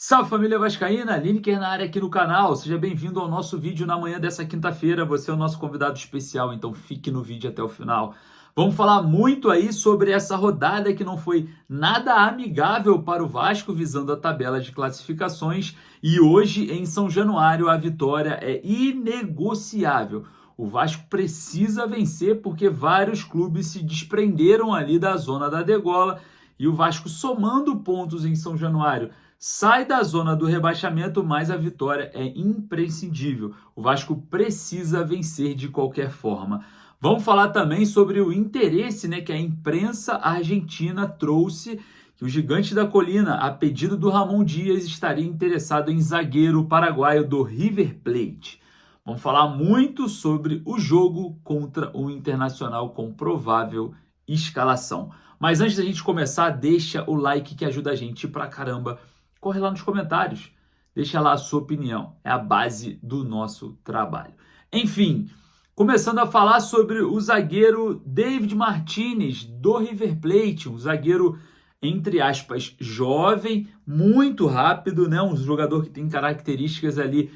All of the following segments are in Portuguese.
Salve família vascaína, Lineker na área aqui no canal, seja bem-vindo ao nosso vídeo na manhã dessa quinta-feira, você é o nosso convidado especial, então fique no vídeo até o final. Vamos falar muito aí sobre essa rodada que não foi nada amigável para o Vasco, visando a tabela de classificações, e hoje em São Januário a vitória é inegociável. O Vasco precisa vencer porque vários clubes se desprenderam ali da zona da degola, e o Vasco somando pontos em São Januário sai da zona do rebaixamento, mas a vitória é imprescindível. O Vasco precisa vencer de qualquer forma. Vamos falar também sobre o interesse, que a imprensa argentina trouxe, que o Gigante da Colina, a pedido do Ramon Dias, estaria interessado em zagueiro paraguaio do River Plate. Vamos falar muito sobre o jogo contra o Internacional com provável escalação. Mas antes da gente começar, deixa o like que ajuda a gente pra caramba. Corre lá nos comentários, deixa lá a sua opinião, é a base do nosso trabalho. Enfim, começando a falar sobre o zagueiro David Martínez do River Plate, um zagueiro, entre aspas, jovem, muito rápido, um jogador que tem características ali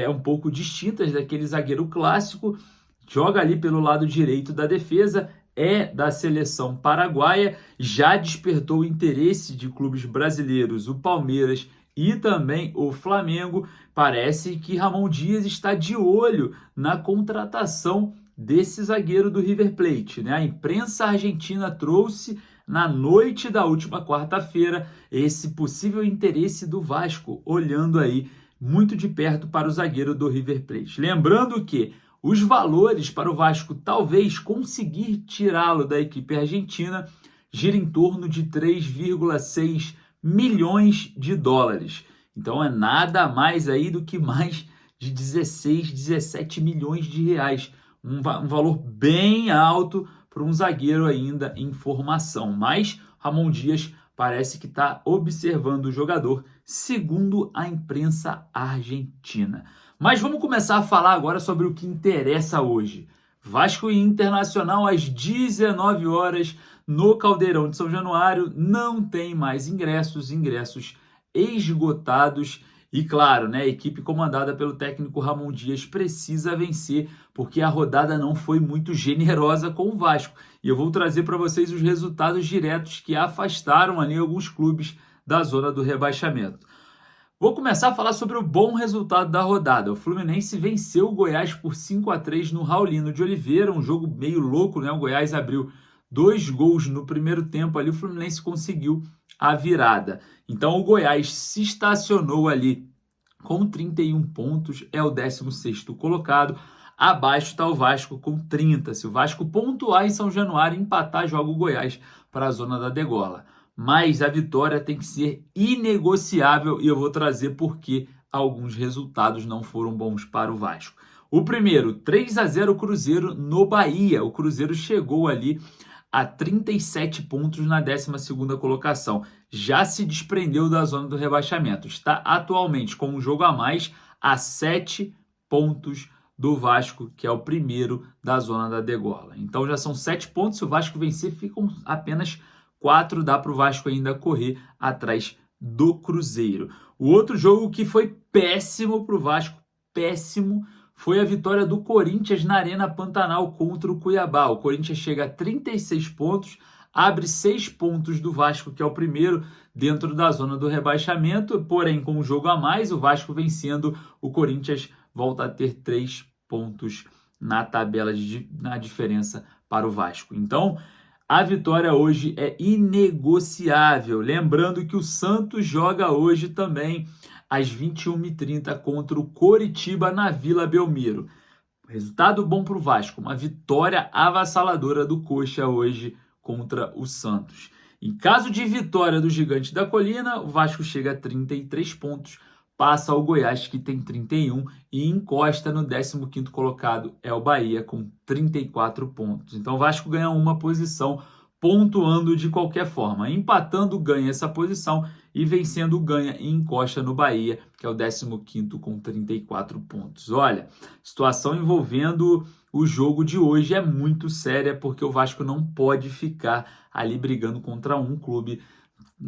um pouco distintas daquele zagueiro clássico, joga ali pelo lado direito da defesa, é da seleção paraguaia, já despertou o interesse de clubes brasileiros, o Palmeiras e também o Flamengo. Parece que Ramon Dias está de olho na contratação desse zagueiro do River Plate, A imprensa argentina trouxe na noite da última quarta-feira esse possível interesse do Vasco, olhando aí muito de perto para o zagueiro do River Plate. Lembrando que os valores para o Vasco talvez conseguir tirá-lo da equipe argentina gira em torno de 3,6 milhões de dólares. Então é nada mais aí do que mais de 16, 17 milhões de reais. Um valor bem alto para um zagueiro ainda em formação. Mas Ramon Dias parece que está observando o jogador, segundo a imprensa argentina. Mas vamos começar a falar agora sobre o que interessa hoje. Vasco e Internacional às 19 horas no Caldeirão de São Januário. Não tem mais ingressos esgotados. E claro, a equipe comandada pelo técnico Ramon Dias precisa vencer, porque a rodada não foi muito generosa com o Vasco. E eu vou trazer para vocês os resultados diretos que afastaram ali alguns clubes da zona do rebaixamento. Vou começar a falar sobre o bom resultado da rodada. O Fluminense venceu o Goiás por 5-3 no Raulino de Oliveira, um jogo meio louco, O Goiás abriu 2 gols no primeiro tempo, ali o Fluminense conseguiu a virada. Então o Goiás se estacionou ali com 31 pontos, é o 16º colocado. Abaixo está o Vasco com 30. Se o Vasco pontuar em São Januário, empatar, joga o Goiás para a zona da degola. Mas a vitória tem que ser inegociável e eu vou trazer por que alguns resultados não foram bons para o Vasco. O primeiro, 3-0 Cruzeiro no Bahia. O Cruzeiro chegou ali a 37 pontos na 12ª colocação. Já se desprendeu da zona do rebaixamento. Está atualmente com um jogo a mais a 7 pontos do Vasco, que é o primeiro da zona da degola. Então já são 7 pontos. Se o Vasco vencer, ficam apenas 4, dá para o Vasco ainda correr atrás do Cruzeiro. O outro jogo que foi péssimo para o Vasco, péssimo, foi a vitória do Corinthians na Arena Pantanal contra o Cuiabá. O Corinthians chega a 36 pontos, abre 6 pontos do Vasco, que é o primeiro dentro da zona do rebaixamento, porém com um jogo a mais, o Vasco vencendo, o Corinthians volta a ter 3 pontos na tabela, na diferença para o Vasco. Então, a vitória hoje é inegociável. Lembrando que o Santos joga hoje também às 21h30 contra o Coritiba na Vila Belmiro. Resultado bom para o Vasco, uma vitória avassaladora do Coxa hoje contra o Santos. Em caso de vitória do Gigante da Colina, o Vasco chega a 33 pontos, passa ao Goiás, que tem 31, e encosta no 15º colocado, é o Bahia, com 34 pontos. Então o Vasco ganha uma posição, pontuando de qualquer forma. Empatando, ganha essa posição, e vencendo, ganha e encosta no Bahia, que é o 15º com 34 pontos. Olha, situação envolvendo o jogo de hoje é muito séria, porque o Vasco não pode ficar ali brigando contra um clube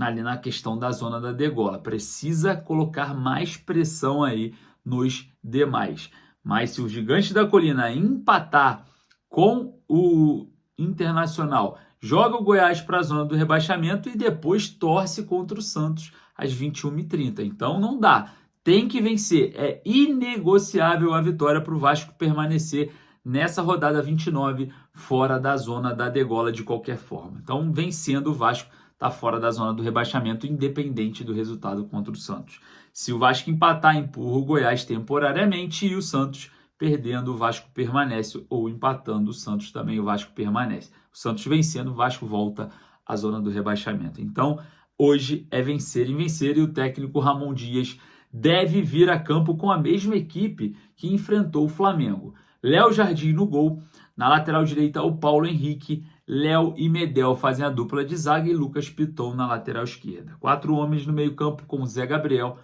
ali na questão da zona da degola. Precisa colocar mais pressão aí nos demais. Mas se o Gigante da Colina empatar com o Internacional, joga o Goiás para a zona do rebaixamento e depois torce contra o Santos às 21h30. Então não dá. Tem que vencer. É inegociável a vitória para o Vasco permanecer nessa rodada 29 fora da zona da degola de qualquer forma. Então, vencendo, o Vasco está fora da zona do rebaixamento, independente do resultado contra o Santos. Se o Vasco empatar, empurra o Goiás temporariamente e o Santos perdendo, o Vasco permanece, ou empatando o Santos também, o Vasco permanece. O Santos vencendo, o Vasco volta à zona do rebaixamento. Então, hoje é vencer e vencer, e o técnico Ramon Dias deve vir a campo com a mesma equipe que enfrentou o Flamengo. Léo Jardim no gol, na lateral direita o Paulo Henrique, Léo e Medel fazem a dupla de zaga e Lucas Piton na lateral esquerda. 4 homens no meio campo com Zé Gabriel,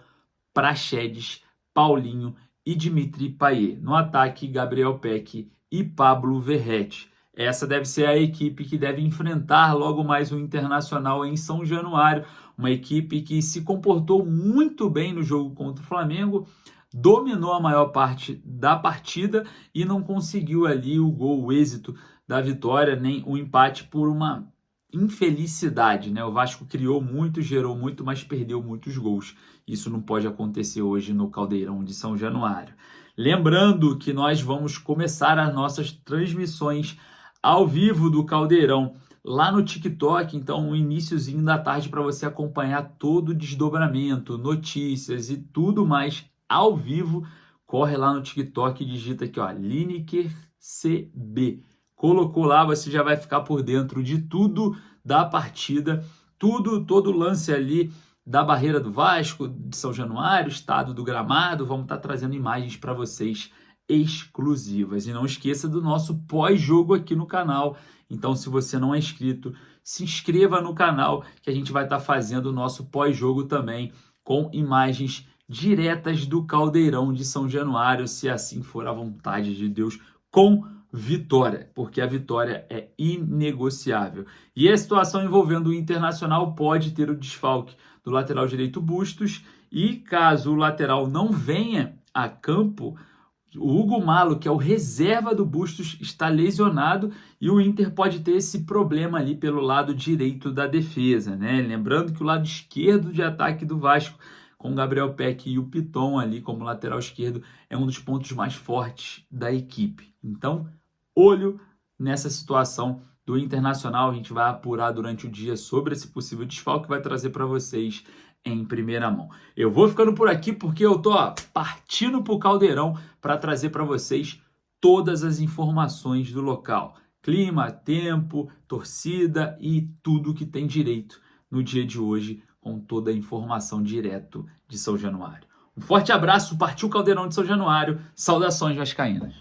Praxedes, Paulinho e Dimitri Payet. No ataque, Gabriel Peck e Pablo Verrete. Essa deve ser a equipe que deve enfrentar logo mais o Internacional em São Januário, uma equipe que se comportou muito bem no jogo contra o Flamengo, dominou a maior parte da partida e não conseguiu ali o gol, o êxito da vitória, nem o empate por uma infelicidade, né? O Vasco criou muito, gerou muito, mas perdeu muitos gols. Isso não pode acontecer hoje no Caldeirão de São Januário. Lembrando que nós vamos começar as nossas transmissões ao vivo do Caldeirão lá no TikTok, então um iniciozinho da tarde para você acompanhar todo o desdobramento, notícias e tudo mais ao vivo. Corre lá no TikTok e digita aqui, ó, Lineker CB. Colocou lá, você já vai ficar por dentro de tudo da partida, todo lance ali da barreira do Vasco, de São Januário, estado do gramado. Vamos estar trazendo imagens para vocês exclusivas. E não esqueça do nosso pós-jogo aqui no canal. Então, se você não é inscrito, se inscreva no canal que a gente vai estar fazendo o nosso pós-jogo também com imagens diretas do Caldeirão de São Januário, se assim for a vontade de Deus, com vitória, porque a vitória é inegociável. E a situação envolvendo o Internacional pode ter o desfalque do lateral direito Bustos, e caso o lateral não venha a campo, o Hugo Malo, que é o reserva do Bustos, está lesionado e o Inter pode ter esse problema ali pelo lado direito da defesa, né? Lembrando que o lado esquerdo de ataque do Vasco, com o Gabriel Peck e o Piton ali como lateral esquerdo, é um dos pontos mais fortes da equipe. Então, olho nessa situação do Internacional. A gente vai apurar durante o dia sobre esse possível desfalque que vai trazer para vocês em primeira mão. Eu vou ficando por aqui porque eu tô partindo para o Caldeirão para trazer para vocês todas as informações do local. Clima, tempo, torcida e tudo que tem direito no dia de hoje, com toda a informação direto de São Januário. Um forte abraço, partiu Caldeirão de São Januário, saudações vascaínas.